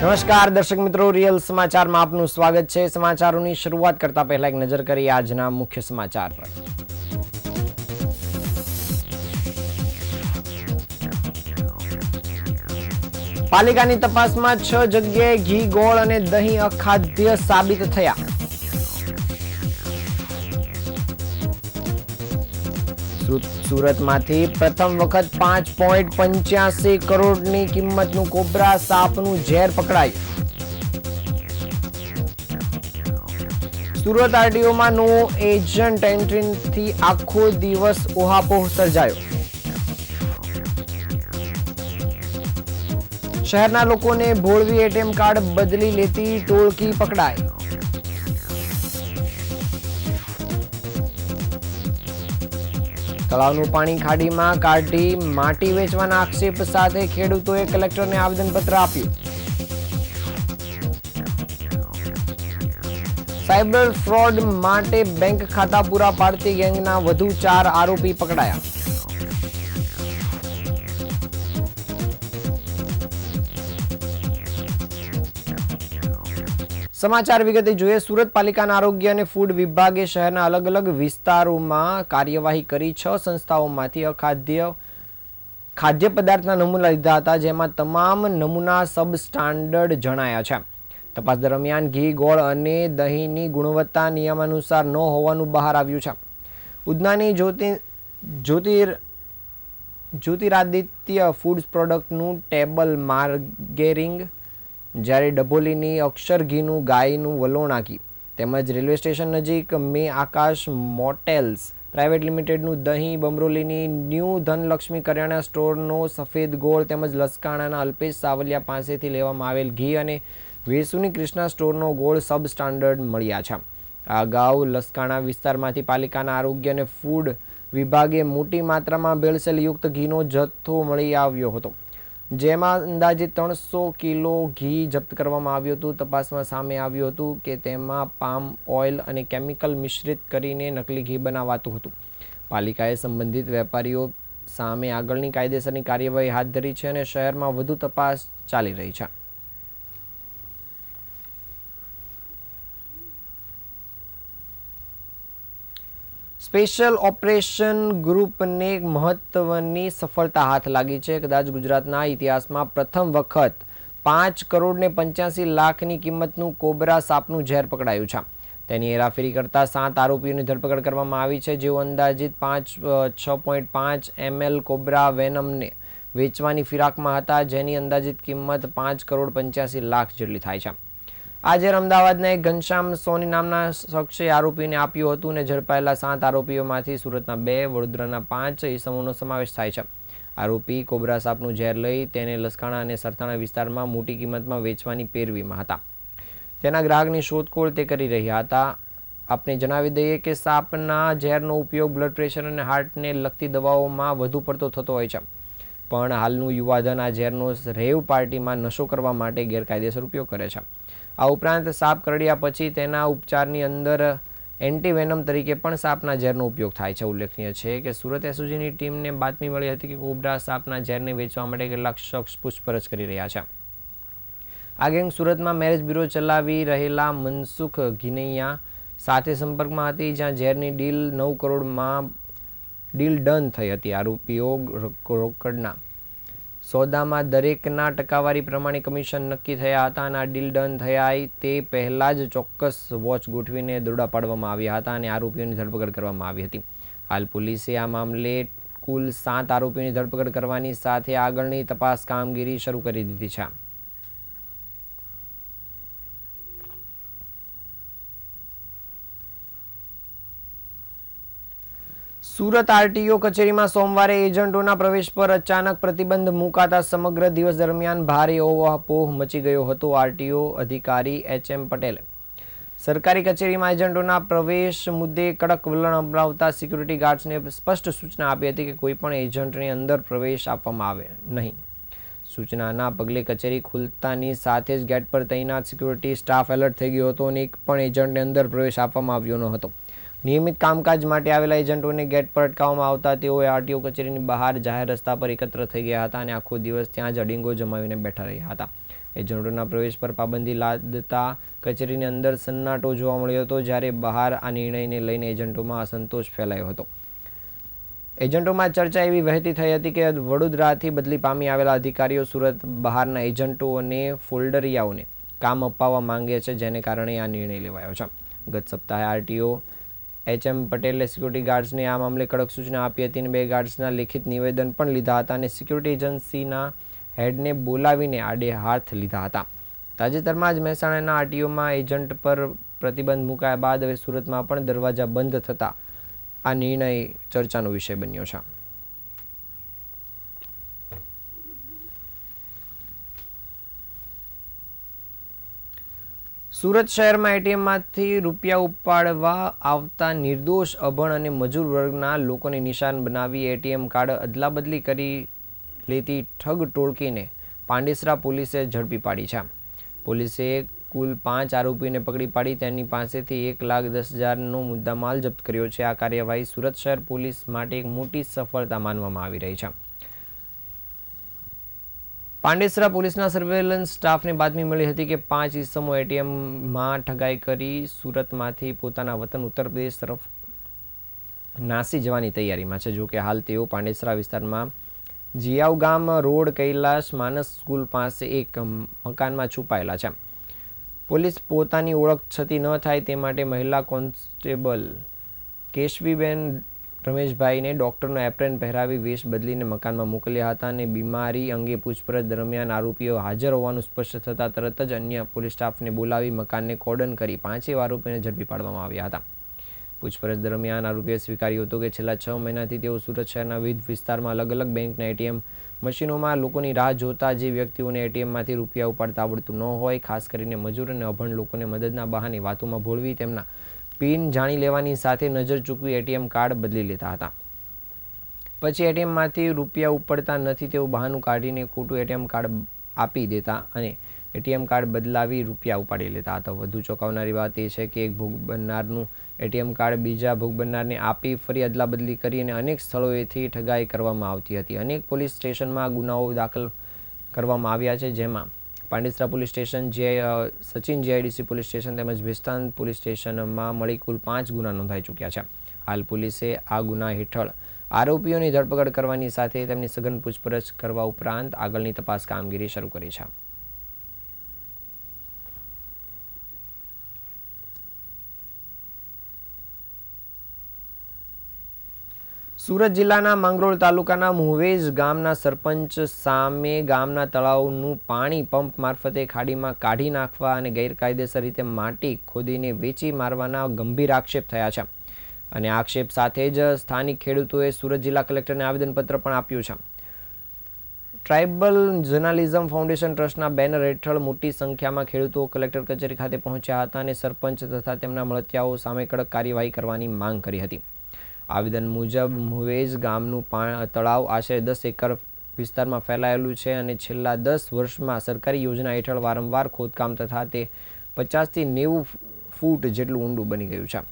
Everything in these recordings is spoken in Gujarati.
નમસ્કાર દર્શક મિત્રો, રિયલ સમાચારમાં આપનું સ્વાગત છે। સમાચારોની શરૂઆત કરતા પહેલા એક નજર કરીએ આજના મુખ્ય સમાચાર પર। પાલિકાની તપાસમાં 6 જગ્યાએ ઘી, ગોળ અને દહીં અખાદ્ય સાબિત થયા। સુરતમાંથી પ્રથમ વખત 5.85 કરોડની કિંમતનું કોબરા સાપનું ઝેર પકડાયું। સુરત આરટીઓમાં નો એજન્ટ એન્ટ્રીથી આખો દિવસ ઓહાપોહ સર્જાયો। શહેરના લોકોને ભોળવી એટીએમ કાર્ડ બદલી લેતી ટોળકી પકડાઈ। તળાવનું પાણી ખાડીમાં કાઢી માટી વેચવાના આક્ષેપ સાથે ખેડૂતોએ કલેક્ટરને આવેદનપત્ર આપ્યું। સાયબર ફ્રોડ માટે બેંક ખાતા પૂરા પાડતી ગેંગના વધુ 4 આરોપી પકડાયા। સમાચાર વિગતે જોઈએ। સુરત પાલિકાના આરોગ્ય અને ફૂડ વિભાગે શહેરના અલગ અલગ વિસ્તારોમાં કાર્યવાહી કરી 6 સંસ્થાઓમાંથી ખાદ્ય પદાર્થના નમૂના લીધા હતા, જેમાં તમામ નમૂના સબ સ્ટાન્ડર્ડ જણાયા છે। તપાસ દરમિયાન ઘી, ગોળ અને દહીંની ગુણવત્તા નિયમાનુસાર ન હોવાનું બહાર આવ્યું છે। ઉધનાની જ્યોતિરાદિત્ય ફૂડ્સ પ્રોડક્ટનું ટેબલ માર્ગેરિંગ, જ્યારે ડભોલીની અક્ષર ઘીનું ગાયનું વલોણા ઘી તેમજ રેલવે સ્ટેશન નજીક મે આકાશ મોટેલ્સ પ્રાઇવેટ લિમિટેડનું દહીં, બમરોલીની ન્યૂ ધનલક્ષ્મી કરિયાણા સ્ટોરનો સફેદ ગોળ તેમજ લસકાણાના અલ્પેશ સાવલિયા પાસેથી લેવામાં આવેલ ઘી અને વેસુની કૃષ્ણા સ્ટોરનો ગોળ સબ સ્ટાન્ડર્ડ મળ્યા છે। આ અગાઉ લસકાણા વિસ્તારમાંથી પાલિકાના આરોગ્ય અને ફૂડ વિભાગે મોટી માત્રામાં ભેળસેળયુક્ત ઘીનો જથ્થો મળી આવ્યો હતો, જેમાં અંદાજે 300 કિલો ઘી જપ્ત કરવામાં આવ્યું હતું। તપાસમાં સામે આવ્યું હતું કે તેમાં પામ ઓઇલ અને કેમિકલ મિશ્રિત કરીને નકલી ઘી બનાવાતું હતું। પાલિકાએ સંબંધિત વેપારીઓ સામે આગળની કાયદેસરની કાર્યવાહી હાથ ધરી છે અને શહેરમાં વધુ તપાસ ચાલી રહી છે। સ્પેશિયલ ઓપરેશન ગ્રુપને મહત્વની સફળતા હાથ લાગી છે। કદાચ ગુજરાતના ઇતિહાસમાં પ્રથમ વખત 5 કરોડ ને 85 લાખની કિંમતનું કોબરા સાપનું ઝેર પકડાયું છે। તેની હેરાફેરી કરતા 7 આરોપીઓની ધરપકડ કરવામાં આવી છે, જેઓ અંદાજિત 6.5 ml કોબરા વેનમને વેચવાની ફિરાકમાં હતા, જેની અંદાજિત કિંમત 5 કરોડ 85 લાખ જેટલી થાય છે। આ ઝેર અમદાવાદના એક ઘનશ્યામ સોની નામના શખ્સે આરોપીને આપ્યું હતું અને ઝડપાયેલા 7 આરોપીઓમાંથી સુરતના 2, વડોદરાના 5 ઇસમોનો સમાવેશ થાય છે। આરોપી કોબરા સાપનું ઝેર લઈ તેને લસકાણા અને સરથાણા વિસ્તારમાં મોટી કિંમતમાં વેચવાની પેરવીમાં હતા। તેના ગ્રાહકની શોધખોળ તે કરી રહ્યા હતા। આપને જણાવી દઈએ કે સાપના ઝેરનો ઉપયોગ બ્લડ પ્રેશર અને હાર્ટને લગતી દવાઓમાં વધુ પડતો થતો હોય છે, પણ હાલનું યુવાધન આ ઝેરનો રેવ પાર્ટીમાં નશો કરવા માટે ગેરકાયદેસર ઉપયોગ કરે છે। આ ઉપરાંત સાપ કરડ્યા પછી તેના ઉપચારની અંદર એન્ટીવેનમ તરીકે પણ સાપના ઝેરનો ઉપયોગ થાય છે। ઉલ્લેખનીય છે કે સુરત એસઓજીની ટીમને બાતમી મળી હતી કે કોબરા સાપના ઝેરને વેચવા માટે કેટલાક શખ્સ પૂછપરછ કરી રહ્યા છે। આ ગેંગ સુરતમાં મેરેજ બ્યુરો ચલાવી રહેલા મનસુખ ઘિનૈયા સાથે સંપર્કમાં હતી, જ્યાં ઝેરની ડીલ 9 કરોડમાં ડીલ ડન થઈ હતી। આરોપીઓ રોકડના સોદામાં દરેકના ટકાવારી પ્રમાણે કમિશન નક્કી થયા હતા અને આ ડીલ ડન થયા તે પહેલાં જ ચોક્કસ વોચ ગોઠવીને દરોડા પાડવામાં આવ્યા હતા અને આરોપીઓની ધરપકડ કરવામાં આવી હતી। હાલ પોલીસે આ મામલે કુલ 7 આરોપીઓની ધરપકડ કરવાની સાથે આગળની તપાસ કામગીરી શરૂ કરી દીધી છે। સુરત આરટીઓ કચેરીમાં સોમવારે એજન્ટોના પ્રવેશ પર અચાનક પ્રતિબંધ મુકાતા સમગ્ર દિવસ દરમિયાન ભારે ઓહાપોહ મચી ગયો હતો। આરટીઓ અધિકારી એચએમ પટેલે સરકારી કચેરીમાં એજન્ટોના પ્રવેશ મુદ્દે કડક વલણ અપનાવતા સિક્યુરિટી ગાર્ડ્સને સ્પષ્ટ સૂચના આપી હતી કે કોઈપણ એજન્ટને અંદર પ્રવેશ આપવામાં આવે નહીં। સૂચનાના પગલે કચેરી ખુલતાની સાથે જ ગેટ પર તૈનાત સિક્યુરિટી સ્ટાફ એલર્ટ થઈ ગયો હતો અને એક પણ એજન્ટને અંદર પ્રવેશ આપવામાં આવ્યો ન હતો। નિયમિત કામકાજ માટે આવેલા એજન્ટોને ગેટ પર અટકાવવામાં આવતા તેઓએ આરટીઓ કચેરીની બહાર જાહેર રસ્તા પર એકત્ર થઈ ગયા હતા અને આખો દિવસ ત્યાં જ અડીંગો જમાવીને બેઠા રહ્યા હતા। એજન્ટોના પ્રવેશ પર પાબંદી લાદતા કચેરીની અંદર સન્નાટો જોવા મળ્યો હતો, જ્યારે બહાર આ નિર્ણયને લઈને એજન્ટોમાં અસંતોષ ફેલાયો હતો. એજન્ટોમાં ચર્ચા એવી વહેતી થઈ હતી કે વડોદરાથી બદલી પામી આવેલા અધિકારીઓ સુરત બહારના એજન્ટો અને ફોલ્ડરિયાઓને કામ અપાવવા માંગે છે, જેને કારણે આ નિર્ણય લેવાયો છે. ગત સપ્તાહે આરટીઓ એચ.એમ. પટેલે સિક્યુરિટી ગાર્ડ્સને આ મામલે કડક સૂચના આપી હતી અને 2 ગાર્ડ્સના લેખિત નિવેદન પણ લીધા હતા અને સિક્યુરિટી એજન્સીના હેડને બોલાવીને આડે હાથ લીધા હતા. તાજેતરમાં જ મહેસાણાના આરટીઓમાં એજન્ટ પર પ્રતિબંધ મુકાયા બાદ હવે સુરતમાં પણ દરવાજા બંધ થતા આ નિર્ણય ચર્ચાનો વિષય બન્યો છે. સુરત શહેરમાં એટીએમમાંથી રૂપિયા ઉપાડવા આવતા નિર્દોષ, અભણ અને મજૂર વર્ગના લોકોને નિશાન બનાવી એટીએમ કાર્ડ અદલાબદલી કરી લેતી ઠગ ટોળકીને પાંડેસરા પોલીસે ઝડપી પાડી છે. પોલીસે કુલ 5 આરોપીઓને પકડી પાડી તેની પાસેથી 1,10,000નો મુદ્દામાલ જપ્ત કર્યો છે. આ કાર્યવાહી સુરત શહેર પોલીસ માટે એક મોટી સફળતા માનવામાં આવી રહી છે. પાંડેસરા પોલીસના સર્વેલન્સ સ્ટાફને બાતમી મળી હતી કે 5 ઇસમો એટીએમમાં ઠગાઈ કરી સુરતમાંથી પોતાના વતન ઉત્તર પ્રદેશ તરફ નાસી જવાની તૈયારીમાં છે. જોકે હાલ તેઓ પાંડેસરા વિસ્તારમાં જીયાવ ગામ રોડ કૈલાશ માનસ સ્કૂલ પાસે એક મકાનમાં છુપાયેલા છે. પોલીસ પોતાની ઓળખ છતી ન થાય તે માટે મહિલા કોન્સ્ટેબલ કેશવીબેન રમેશભાઈને ડૉક્ટરનો એપ્રેન પહેરાવી વેશ બદલીને મકાનમાં મોકલ્યા હતા અને બીમારી અંગે પૂછપરછ દરમિયાન આરોપીઓ હાજર હોવાનું સ્પષ્ટ થતાં તરત જ અન્ય પોલીસ સ્ટાફને બોલાવી મકાનને કોર્ડન કરી 5 આરોપીઓને ઝડપી પાડવામાં આવ્યા હતા. પૂછપરછ દરમિયાન આરોપીએ સ્વીકાર્યું હતું કે છેલ્લા 6 મહિનાથી તેઓ સુરત શહેરના વિવિધ વિસ્તારમાં અલગ અલગ બેંકના એટીએમ મશીનોમાં લોકોની રાહ જોતા જે વ્યક્તિઓને એટીએમમાંથી રૂપિયા ઉપાડતા આવડતું ન હોય, ખાસ કરીને મજૂર અને અભણ લોકોને મદદના બહાને વાતોમાં ભોળવી તેમના પિન જાણી લેવાની સાથે નજર ચૂકવી એટીએમ કાર્ડ બદલી લેતા હતા. પછી એટીએમમાંથી રૂપિયા ઉપડતા નથી તેવું બહાનું કાઢીને ખોટું એટીએમ કાર્ડ આપી દેતા અને એટીએમ કાર્ડ બદલાવી રૂપિયા ઉપાડી લેતા હતા. વધુ ચોંકાવનારી વાત એ છે કે એક ભોગ બનનારનું એટીએમ કાર્ડ બીજા ભોગ બનનારને આપી ફરી અદલાબદલી કરી અને અનેક સ્થળોએથી ઠગાઈ કરવામાં આવતી હતી. અનેક પોલીસ સ્ટેશનમાં ગુનાઓ દાખલ કરવામાં આવ્યા છે, જેમાં Pandesara police station, Sachin GIDC police station તેમજ ભેસ્તાન પોલીસ સ્ટેશનમાં મળી કુલ 5 ગુના નોંધાઈ ચૂક્યા છે. હાલ પોલીસે આ ગુના હેઠળ આરોપીઓની ધરપકડ કરવાની સાથે તેમની સઘન પૂછપરછ કરવા ઉપરાંત આગળની તપાસ કામગીરી શરૂ કરી છે. સુરત જિલ્લાના માંગરોળ તાલુકાના મુવેજ ગામના સરપંચ સામે ગામના તળાવનું પાણી પંપ મારફતે ખાડીમાં કાઢી નાખવા અને ગેરકાયદેસર રીતે માટી ખોદીને વેચી મારવાના ગંભીર આક્ષેપ થયા છે. અને આક્ષેપ સાથે જ સ્થાનિક ખેડૂતોએ સુરત જિલ્લા કલેક્ટરને આવેદનપત્ર પણ આપ્યું છે. ટ્રાઇબલ જર્નાલિઝમ ફાઉન્ડેશન ટ્રસ્ટના બેનર હેઠળ મોટી સંખ્યામાં ખેડૂતો કલેક્ટર કચેરી ખાતે પહોંચ્યા હતા અને સરપંચ તથા તેમના મળતિયાઓ સામે કડક કાર્યવાહી કરવાની માંગ કરી હતી. આવેદન મુજબ મુવેજ ગામનું તળાવ આશરે 10 એકર વિસ્તારમાં ફેલાયેલું છે અને છેલ્લા 10 વર્ષમાં સરકારી યોજના હેઠળ વારંવાર ખોદકામ તથા તે 50 થી 90 ફૂટ જેટલું ઊંડું બની ગયું છે.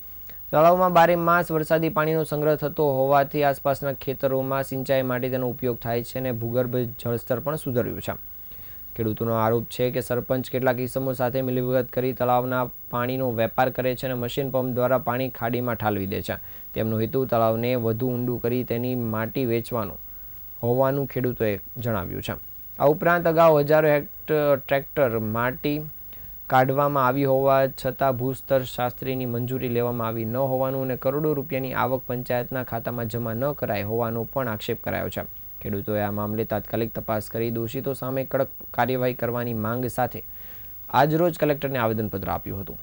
તળાવમાં 12 માસ વરસાદી પાણીનો સંગ્રહ થતો હોવાથી આસપાસના ખેતરોમાં સિંચાઈ માટે તેનો ઉપયોગ થાય છે અને ભૂગર્ભ જળસ્તર પણ સુધર્યું છે. ખેડૂતોનો આરોપ છે કે સરપંચ કેટલાક ઇસમો સાથે મિલીભગત કરી તળાવના પાણીનો વેપાર કરે છે અને મશીન પંપ દ્વારા પાણી ખાડીમાં ઠાલવી દે છે. તેમનો હેતુ તળાવને વધુ ઊંડું કરી તેની માટી વેચવાનો હોવાનું ખેડૂતોએ જણાવ્યું છે. આ ઉપરાંત અગાઉ હજારો ટ્રેક્ટર માટી કાઢવામાં આવી હોવા છતાં ભૂસ્તર શાસ્ત્રીની મંજૂરી લેવામાં આવી ન હોવાનું અને કરોડો રૂપિયાની આવક પંચાયતના ખાતામાં જમા ન કરાઈ હોવાનો પણ આક્ષેપ કરાયો છે. ખેડૂતોએ આ મામલે તાત્કાલિક તપાસ કરી દોષિતો સામે કડક કાર્યવાહી કરવાની માંગ સાથે આજરોજ કલેક્ટરને આવેદનપત્ર આપ્યું હતું.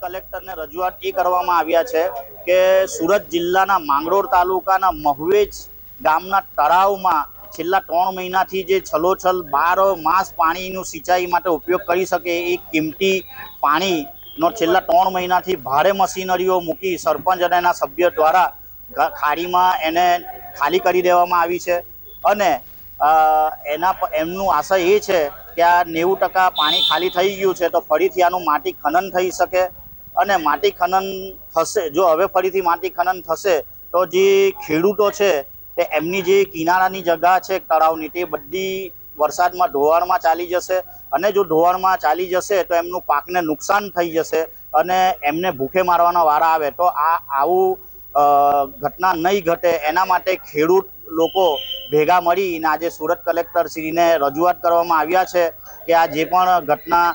કલેક્ટરને રજૂઆત એ કરવામાં આવ્યા છે કે સુરત જિલ્લાના માંગરોળ તાલુકાના મહવેજ ગામના તળાવમાં છેલ્લા 3 મહિનાથી જે છલોછલ 12 માસ પાણીનું સિંચાઈ માટે ઉપયોગ કરી શકે એ કિંમતી પાણીનો છેલ્લા 3 મહિનાથી ભારે મશીનરીઓ મૂકી સરપંચ અને એના સભ્ય દ્વારા ખાડીમાં એને ખાલી કરી દેવામાં આવી છે અને એમનું આશય એ છે કે આ 90% પાણી ખાલી થઈ ગયું છે તો ફરીથી આનું માટી ખનન થઈ શકે અને માટી ખનન થશે. જો હવે ફરીથી માટી ખનન થશે તો જે ખેડૂતો છે તે એમની જે કિનારાની જગ્યા છે તળાવની તે બધી વરસાદમાં ધોવાણમાં ચાલી જશે અને જો ધોવાણમાં ચાલી જશે તો એમનું પાકને નુકસાન થઈ જશે અને એમને ભૂખે મારવાના વારા આવે તો આવું ઘટના નહીં ઘટે એના માટે ખેડૂત લોકો ભેગા મળીને આજે સુરત કલેક્ટર શ્રીને રજૂઆત કરવામાં આવ્યા છે કે આ જે પણ ઘટના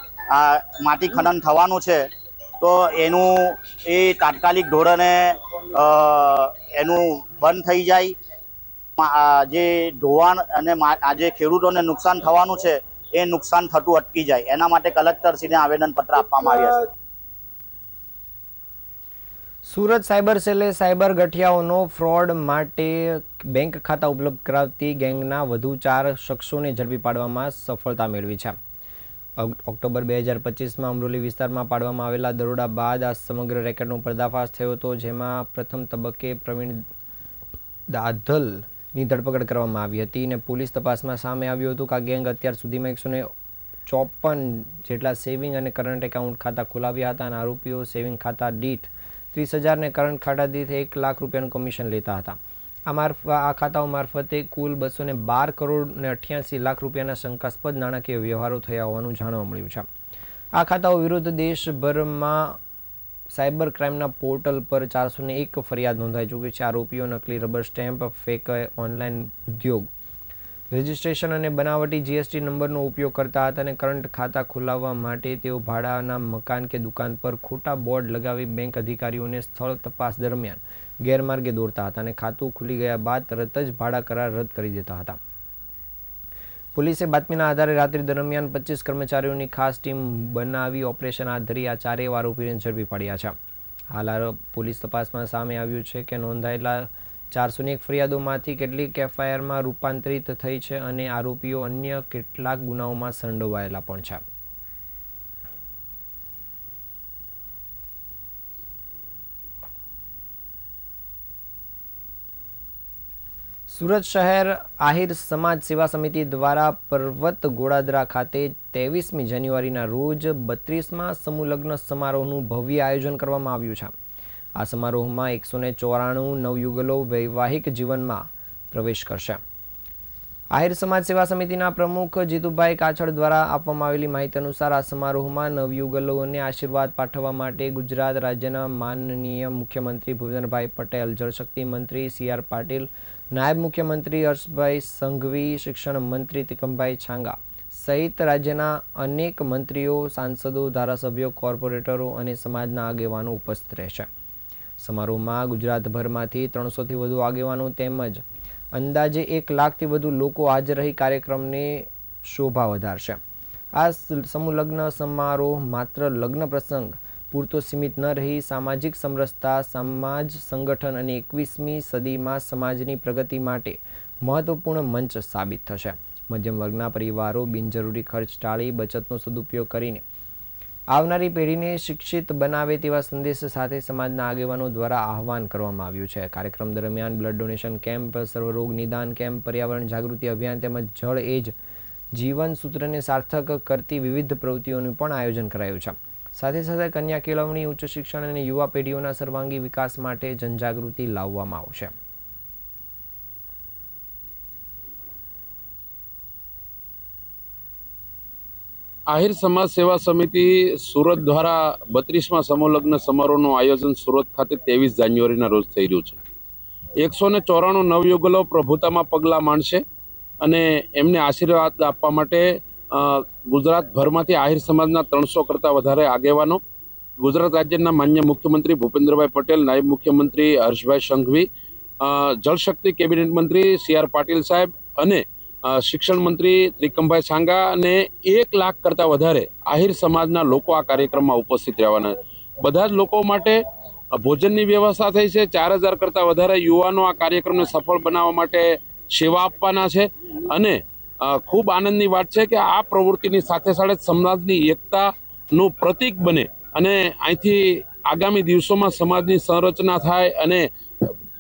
માટી ખનન થવાનું છે તો એનું એ તાત્કાલિક ધોરણે એનું બંધ થઈ જાય, જે ધોવાણ અને આજે ખેડૂતોને નુકસાન થવાનું છે એ નુકસાન થતું અટકી જાય એના માટે કલેક્ટરશ્રીને આવેદનપત્ર આપવામાં આવ્યા છે. સુરત સાયબર સેલે સાયબર ગઠિયાઓનો ફ્રોડ માટે બેંક ખાતા ઉપલબ્ધ કરાવતી ગેંગના વધુ 4 શખ્સોને ઝડપી પાડવામાં સફળતા મેળવી છે. ઓક્ટોબર 2025માં અમરોલી વિસ્તારમાં પાડવામાં આવેલા દરોડા બાદ આ સમગ્ર રેકેટનો પર્દાફાશ થયો હતો, જેમાં પ્રથમ તબક્કે પ્રવીણ દાધલની ધરપકડ કરવામાં આવી હતી અને પોલીસ તપાસમાં સામે આવ્યું હતું કે આ ગેંગ અત્યાર સુધીમાં 154 જેટલા સેવિંગ અને કરંટ એકાઉન્ટ ખાતા ખોલાવ્યા હતા અને આરોપીઓ સેવિંગ ખાતા દીઠ 30,000 ને કરંટ ખાતા દીઠ 1 લાખ રૂપિયાનું કમિશન લેતા હતા. આ ખાતાઓ મારફતે કુલ 212 કરોડ ને 88 લાખ રૂપિયાના શંકાસ્પદ નાણાકીય વ્યવહારો થયા હોવાનું જાણવા મળ્યું છે. આ ખાતાઓ વિરુદ્ધ દેશભરમાં સાયબર ક્રાઇમના પોર્ટલ પર 401 ફરિયાદ નોંધાઈ ચૂકી છે. આરોપીઓ નકલી રબર સ્ટેમ્પ, ફેક ઓનલાઈન ઉદ્યોગ રજિસ્ટ્રેશન અને બનાવટી જીએસટી નંબરનો ઉપયોગ કરતા હતા અને કરંટ ખાતા ખોલાવવા માટે તેઓ ભાડાના મકાન કે દુકાન પર ખોટા બોર્ડ લગાવી બેંક અધિકારીઓને સ્થળ તપાસ દરમિયાન ગેરમાર્ગે દોરતા હતા અને ખાતું ખુલી ગયા બાદ તરત જ ભાડા કરાર રદ કરી દેતા હતા. પોલીસે બાતમીના આધારે રાત્રિ દરમિયાન 25 કર્મચારીઓની ખાસ ટીમ બનાવી ઓપરેશન હાથ ધરી આ ચારેય આરોપીને ઝડપી પાડ્યા છે. હાલ પોલીસ તપાસમાં સામે આવ્યું છે કે નોંધાયેલા 401 ફરિયાદોમાંથી કેટલીક એફઆઈઆરમાં રૂપાંતરિત થઈ છે અને આરોપીઓ અન્ય કેટલાક ગુનાઓમાં સંડોવાયેલા પણ છે. સુરત શહેર આહિર સમાજ સેવા સમિતિ દ્વારા પર્વત ગોળાદરા ખાતે 23મી જાન્યુઆરીના રોજ 32મા સમૂહ લગ્ન સમારોહનું ભવ્ય આયોજન કરવામાં આવ્યું છે. આ સમારોહમાં 194 નવયુગલો વૈવાહિક જીવનમાં પ્રવેશ કરશે. આહિર સમાજ સેવા સમિતિના પ્રમુખ જીતુભાઈ કાછડ દ્વારા આપવામાં આવેલી માહિતી અનુસાર આ સમારોહમાં નવયુગલોને આશીર્વાદ પાઠવવા માટે ગુજરાત રાજ્યના માનનીય મુખ્યમંત્રી ભૂપેન્દ્રભાઈ પટેલ, જળશક્તિ મંત્રી CR પાટીલ, નાયબ મુખ્યમંત્રી હર્ષભાઈ સંઘવી, શિક્ષણ મંત્રી તિકમભાઈ છાંગા સહિત રાજ્યના અનેક મંત્રીઓ, સાંસદો, ધારાસભ્યો, કોર્પોરેટરો અને સમાજના આગેવાનો ઉપસ્થિત રહેશે. સમારોહમાં ગુજરાતભરમાંથી 300થી વધુ આગેવાનો તેમજ અંદાજે 1 લાખથી વધુ લોકો હાજર રહી કાર્યક્રમને શોભા વધારશે. આ સમૂહ લગ્ન સમારોહ માત્ર લગ્ન પ્રસંગ પૂરતો સીમિત ન રહી સામાજિક સમરસતા, સમાજ સંગઠન અને 21મી સદીમાં સમાજની પ્રગતિ માટે મહત્વપૂર્ણ મંચ સાબિત થશે. મધ્યમ વર્ગના પરિવારો બિનજરૂરી ખર્ચ ટાળી બચતનો સદુપયોગ કરીને આવનારી પેઢીને શિક્ષિત બનાવે તેવા સંદેશ સાથે સમાજના આગેવાનો દ્વારા આહવાન કરવામાં આવ્યું છે. કાર્યક્રમ દરમિયાન બ્લડ ડોનેશન કેમ્પ, સર્વરોગ નિદાન કેમ્પ, પર્યાવરણ જાગૃતિ અભિયાન તેમજ જળ એ જ જીવન સૂત્રને સાર્થક કરતી વિવિધ પ્રવૃત્તિઓનું પણ આયોજન કરાયું છે. સાથે સાથે કન્યા કેળવણી, ઉચ્ચ શિક્ષણ અને યુવા પેઢીઓના સર્વાંગી વિકાસ માટે જનજાગૃતિ લાવવામાં આવશે. આહિર સમાજ સેવા સમિતિ સુરત દ્વારા 32મા સમૂહ લગ્ન સમારોહનું આયોજન સુરત ખાતે 23 જાન્યુઆરીના રોજ થઈ રહ્યું છે. 194 નવયુગલો પ્રભુતામાં પગલાં માંડશે અને એમને આશીર્વાદ આપવા માટે ગુજરાતભરમાંથી આહિર સમાજના 300 કરતાં વધારે આગેવાનો, ગુજરાત રાજ્યના માન્ય મુખ્યમંત્રી ભૂપેન્દ્રભાઈ પટેલ, નાયબ મુખ્યમંત્રી હર્ષભાઈ સંઘવી, જળશક્તિ કેબિનેટ મંત્રી CR પાટીલ સાહેબ અને શિક્ષણ મંત્રી ત્રિકમભાઈ છાંગા અને 1 લાખ કરતાં વધારે આહિર સમાજના લોકો આ કાર્યક્રમમાં ઉપસ્થિત રહેવાના. બધા જ લોકો માટે ભોજનની વ્યવસ્થા થઈ છે. 4000 કરતાં વધારે યુવાનો આ કાર્યક્રમને સફળ બનાવવા માટે સેવા આપવાના છે અને ખૂબ આનંદની વાત છે કે આ પ્રવૃત્તિની સાથે સાથે સમાજની એકતાનું પ્રતીક બને અને અહીંથી આગામી દિવસોમાં સમાજની સંરચના થાય અને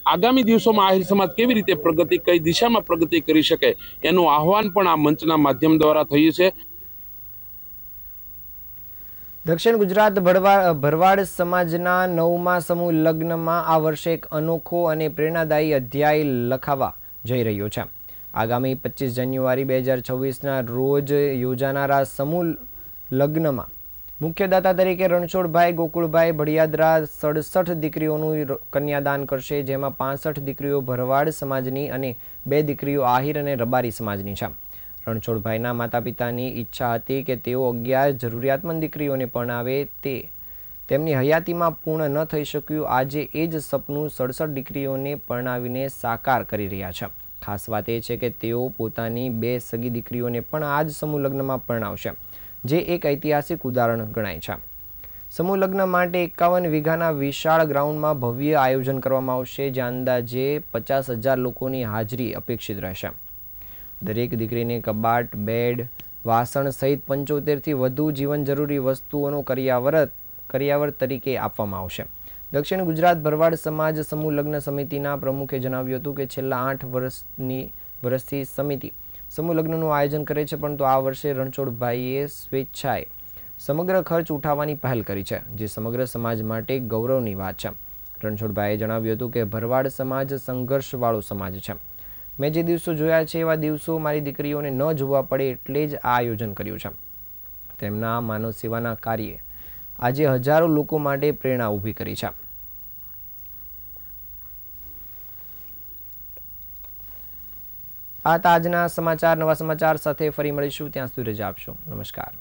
આગામી દિવસોમાં આહિર સમાજ કેવી રીતે પ્રગતિ, કઈ દિશામાં પ્રગતિ કરી શકે એનું આહવાન પણ આ મંચના માધ્યમ દ્વારા થયું છે. દક્ષિણ ગુજરાત ભરવાડ સમાજના 9મા સમૂહ લગ્નમાં આ વર્ષે એક અનોખો અને પ્રેરણાદાયી અધ્યાય લખાવા જઈ રહ્યો છે. આગામી 25 જાન્યુઆરી 2026ના રોજ યોજાનારા સમૂહ લગ્નમાં મુખ્યદાતા તરીકે રણછોડભાઈ ગોકુળભાઈ ભડિયાદરા 67 દીકરીઓનું કન્યાદાન કરશે, જેમાં 65 દીકરીઓ ભરવાડ સમાજની અને 2 દીકરીઓ આહિર અને રબારી સમાજની છે. રણછોડભાઈના માતા પિતાની ઈચ્છા હતી કે તેઓ 11 જરૂરિયાતમંદ દીકરીઓને પરણાવે, તે તેમની હયાતીમાં પૂર્ણ ન થઈ શક્યું. આજે એ જ સપનું 67 દીકરીઓને પરણાવીને સાકાર કરી રહ્યા છે. ખાસ વાત એ છે કે તેઓ પોતાની 2 સગી દીકરીઓને પણ આ જ સમૂહ લગ્નમાં પરણાવશે, જે એક ઐતિહાસિક ઉદાહરણ ગણાય છે. સમૂહ લગ્ન માટે 51 વીઘાના વિશાળ ગ્રાઉન્ડમાં ભવ્ય આયોજન કરવામાં આવશે, જ્યાં અંદાજે 50,000 લોકોની હાજરી અપેક્ષિત રહેશે. દરેક દીકરીને કબાટ, બેડ, વાસણ સહિત 75થી વધુ જીવન જરૂરી વસ્તુઓનો કરિયાવર તરીકે આપવામાં આવશે. દક્ષિણ ગુજરાત ભરવાડ સમાજ સમૂહ લગ્ન સમિતિના પ્રમુખે જણાવ્યું હતું કે છેલ્લા 8 વર્ષથી સમિતિ સમૂહ લગ્નનું આયોજન કરે છે, પરંતુ આ વર્ષે રણછોડભાઈએ સ્વેચ્છાએ સમગ્ર ખર્ચ ઉઠાવવાની પહેલ કરી છે, જે સમગ્ર સમાજ માટે ગૌરવની વાત છે. રણછોડભાઈએ જણાવ્યું હતું કે ભરવાડ સમાજ સંઘર્ષવાળો સમાજ છે. મેં જે દિવસો જોયા છે એવા દિવસો મારી દીકરીઓને ન જોવા પડે એટલે જ આ આયોજન કર્યું છે. તેમના માનવ સેવાના કાર્યે આજે હજારો લોકો માટે પ્રેરણા ઊભી કરી છે. આ હતા આજના સમાચાર. નવા સમાચાર સાથે ફરી મળીશું. ત્યાં સુધી રજા આપશો. નમસ્કાર.